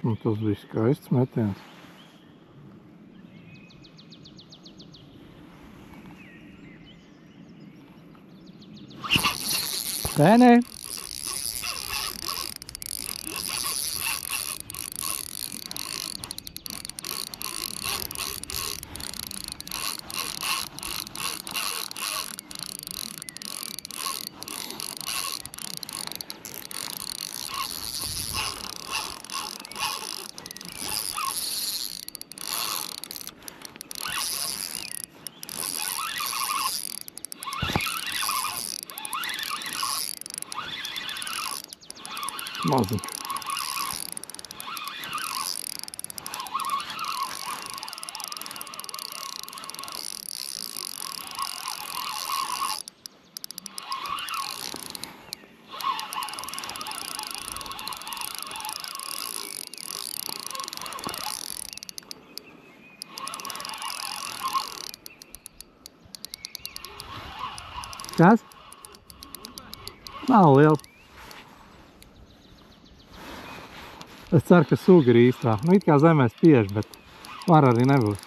Un tas bija skaists metiens. Tēnē! Maziņš. Kas? Nav liels. Es ceru, ka suga ir īstā. Nu, it kā zemē spiež, bet var arī nebūt.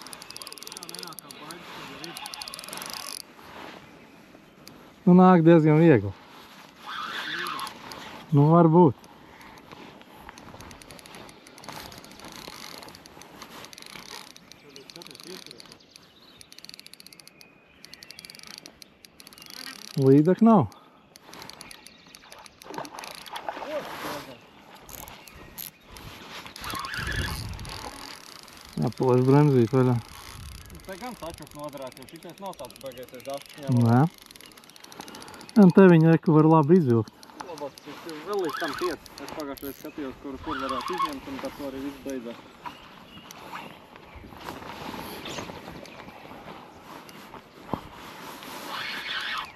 Nu, nāk diezgan viegli. Nu, var būt. Līdek nav. Jāpalaiž bremzīt vaļā. Te gan tačuk nodarās, jo šitais nav tāds bagaitais dasts. Nē. Un te viņa eku var labi izvilkt. Labāk, tas vēl līdz tam tiec. Es pagājušais skatījos, kur varētu izņemt, un tad to arī viss beidzās.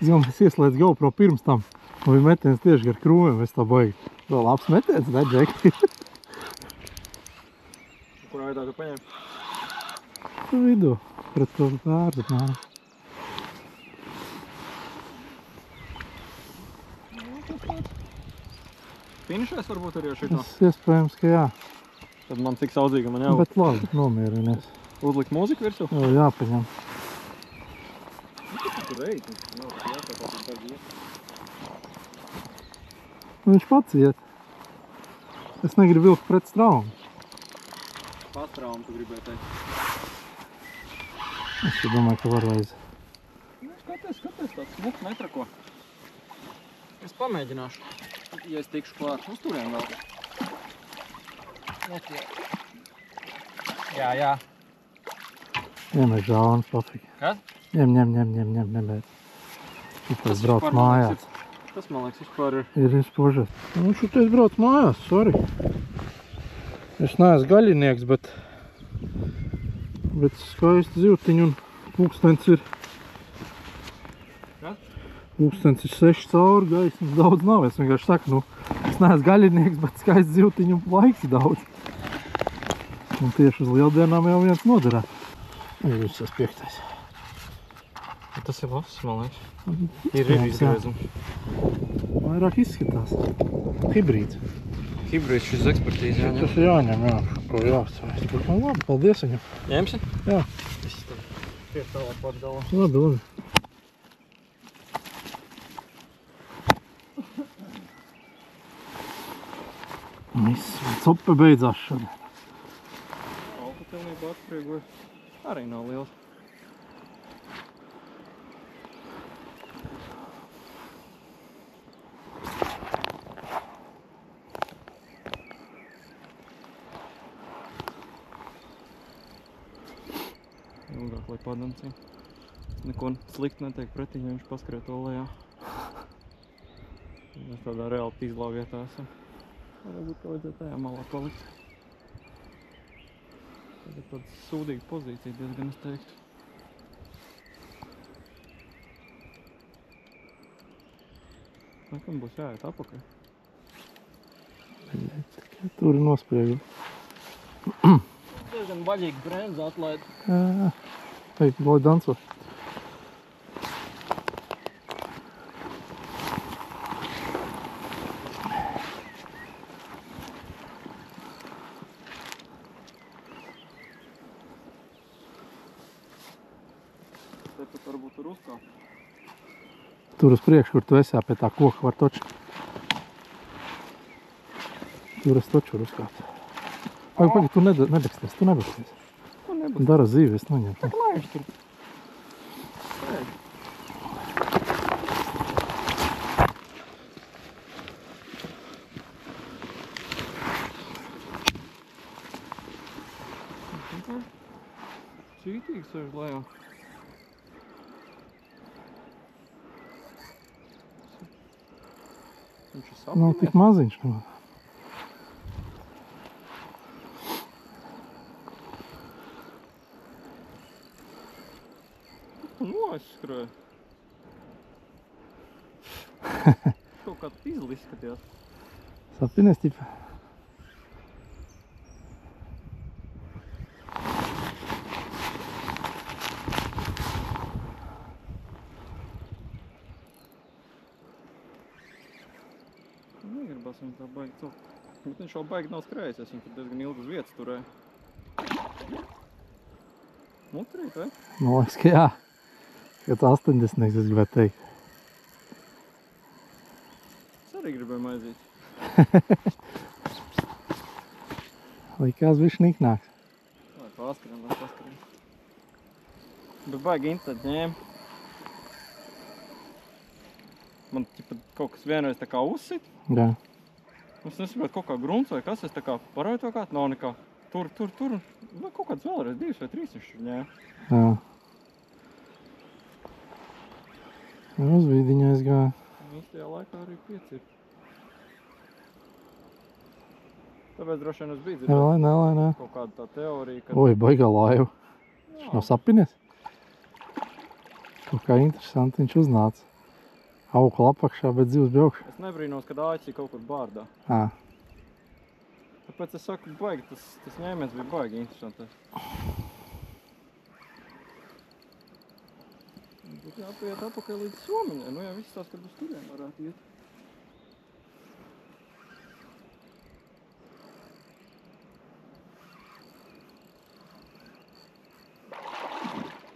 Zinām, es ieslēdzu GoPro pirms tam. Un bija metiens tieši gar krūmiem, es tā baigi. Vēl labs metiens, ne, Džeki? Kurā veidā tu paņem? Tu vidū, pret to vērdu, apmēram. Finišēs varbūt arī ar šito? Iespējams, ka jā. Tad man cik saudzīga man jau. Bet labi, nomierinies. Uzlikt mūziku virsū? Jā, jāpaņem. Tur ej, tu jāsaka, tad iet. Viņš pats iet. Es negribu vilkt pret straumu. Pastraumu tu gribēji teikt. Es domāju, ka varreiz. Skaties, tāds smuks netrako. Es pamēģināšu, ja es tikšu klāt. Uz turiem vēl. Jā. Ņem žālans, pafīgi. Kas? Ņem, nebeidz. Šitais brauc mājās. Tas, man liekas, vispār ir... Ir izpožas. Nu, šitais brauc mājās, sorry. Es neesmu gaļinieks, bet skaisti zivtiņi un pūkstens ir... Kas? Pūkstens ir 6 cauri, gaismas daudz nav. Es vienkārši saku, nu, es neesmu gaļinieks, bet skaisti zivtiņi un laiks ir daudz. Un tieši uz lieldienām jau viens noderē. Ir viss tas 5. Tas ir labs, man liekas. Ir izgriezumi. Vairāk izskatās. Hibrīds. Hibrīds šis ekspertīzi jāņem. Tas ir jāņem, jā. Ko jāapsvēst. Labi, paldies viņam. Ņemsi? Jā. Es tad pie tālāk pat galā. Labi. Viss, cope beidzās šodien. Alkatilnība atspiegoja. Arī nav liels. Ilgāk, lai padancīja. Neko slikti netiek pretī, ja viņš paskrēt to lejā. Mēs tādā reāli tīzlā vietā esam. Varbūt, ka vajadzētu tajā malā palikt. Tagad tāda sūdīga pozīcija diezgan, es teiktu. Nekam būs jāiet apakaļ. Tur ir nospriegi. Diezgan vaļīgi bremza atlaid. Jā. Ej, lai danco. tur uzkāpt. Tur uz priekšu, kur tu esi, pie tā koka var toču. Tur es toču var uzkāpt. Pagaid, tu nebeksties, tu nebeksties. Tu nebūs. Dara zīvi, es noņemu. Tak laiž tur. Pēd. Cītīgi sēž lejā. Viņš ir sapinies. Nav tik maziņš. Nu, aizskrēja. Kaut kā pizli izskatījās. Sapinies, tipa. Negribas viņu tā baigi celt. Bet viņš jau baigi nav skrējis, es viņu tur diezgan ilgi uz vietas turēju. Mutrīt, vai? Man liekas, ka jā. Kad 80, es gribētu teikt. Es arī gribēju maizīt. Likās viņš niknāks. Lai paskariem. Bet baigi interesanti ņēma. Man ķipa kaut kas vienreiz tā kā uzsit. Jā. Es nesaprotu, kaut kā grunts vai kas, es tā kā paroju to kā, nav nekā. Tur. Vai kaut kāds vēlreiz 2 vai 3 viņš ņēma. Jā. Uz vīdiņa aizgāja. Īstajā laikā arī 5 ir. Tāpēc droši vien es biju dzirdēt. Nē. Kaut kāda tā teorija, ka... Oi, baigā laivu. Jā. Nav sapinies? Kaut kā interesanti viņš uznāca. Aukla apakšā, bet zivs bija augšā. Es nebrīnos, kad āķi kaut kur bārdā. Ā. Tāpēc es saku, baigi, tas ņēmiens bija baigi interesantais. Būtu jāpiet atpakaļ līdz Somiņai. Nu jā, viss tās, kad uz turiem varētu iet.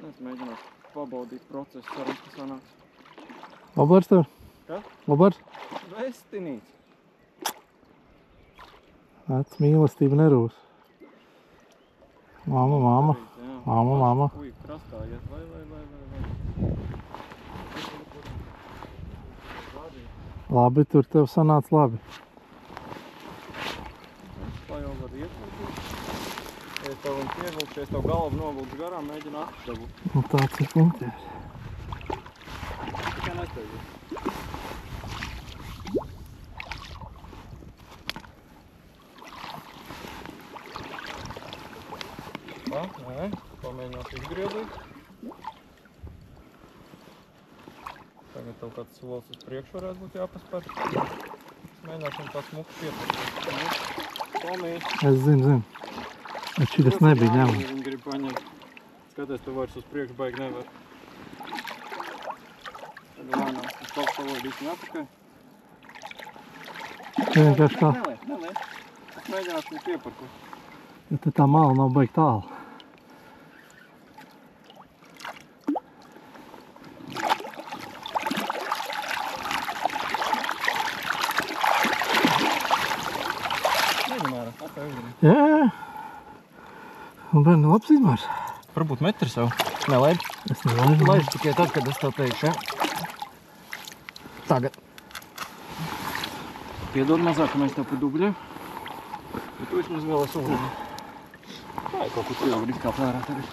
Es mēģināšu pabaudīt procesu, cerams, ka sanāks. Labars tev? Kā? Labars? Vestinīts. Vec mīlestība nerūs. Mama. Mama. Uj, krastā iet, vai. Labi, tur tev sanāca labi. Tā jau var iet. Ja es tev viņu pievilkšu, ja es tev galvu novilkšu garām, mēģinu atšķabūt. Nu tāds ir punkties. Tikai nesteidzi. Tā, nē, pamēģināšu izgriezīt. Tagad tev kāds solis uz priekšu varētu būt jāpaspēr. Es mēģināšu tā smuku piepirkt. Tomīt. Es zinu. Bet šitas nebija ņemts. Viņi grib paņemt. Skaties, tu vairs uz priekšu baigi nevar. Tad lēnām. Es pavoidīšu atpakaļ. Te vienkārši kā. Nelē. Es mēģināšu viņu pieparkot. Ja te tā mala nav baigi tālu. Neģimēra, atpēj uzrunī. Jā. Un bērni labs izmērs. Varbūt metri sev. Nelaid. Es nelaidu. Laiž tikai tad, kad es tev teikšu, ja? Tagad. Piedod mazāk, ka mēs tev pa dubļiem. Bet tu vismaz vēl esi uzrunī. Tā ir kaut kur tu jau var izkāpt ārā tagad.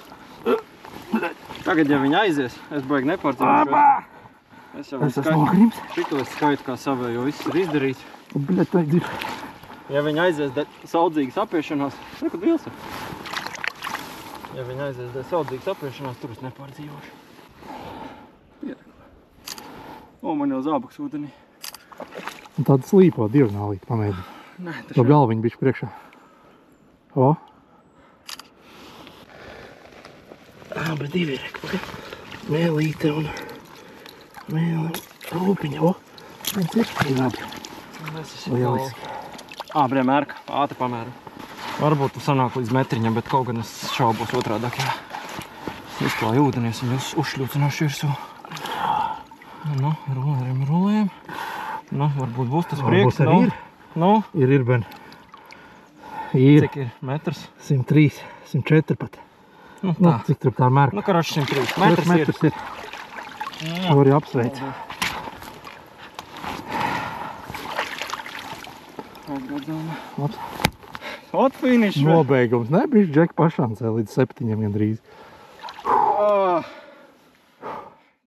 Tagad, ja viņa aizies, es baigi nepārcīmšos. Es esmu nogrims. Šito es skaitu kā savējo, viss ir izdarīts. Bļet, tā ir. Ja viņa aizies saudzīgas apiešanās, kad vils ir. Ja viņa aizies saudzīgas apiešanās, tur es nepārdzīvošu. Pierakla. O, man jau zābaks ūdenī. Un tāda slīpo diagonālīt pamēģina. Nē, To galviņu bišķi priekšā. O. Bet divi ir. Mēlīte un rūpiņa. O. Viens ir labi. Lieliski. Brē, mērka. Ātri pamēra. Varbūt tu sanāk līdz metriņam, bet kaut gan es šaubos otrādāk, jā. Es izklāju ūdenies un jūs uzšļūcināšu virsū. Nu, rulējam. Nu, varbūt būs tas Varbūt prieks. arī ir. Nu, Ir, ben. Ir cik ir metrs? 103, 104 pat. Nu, Nu, tā. cik tur tā mērka? Nu, karoši 103. Metrs ir. Metrs ir. To arī apsveic. Ot finish. Nobeigums. Nebija Džeka pašancē līdz 7 gandrīz.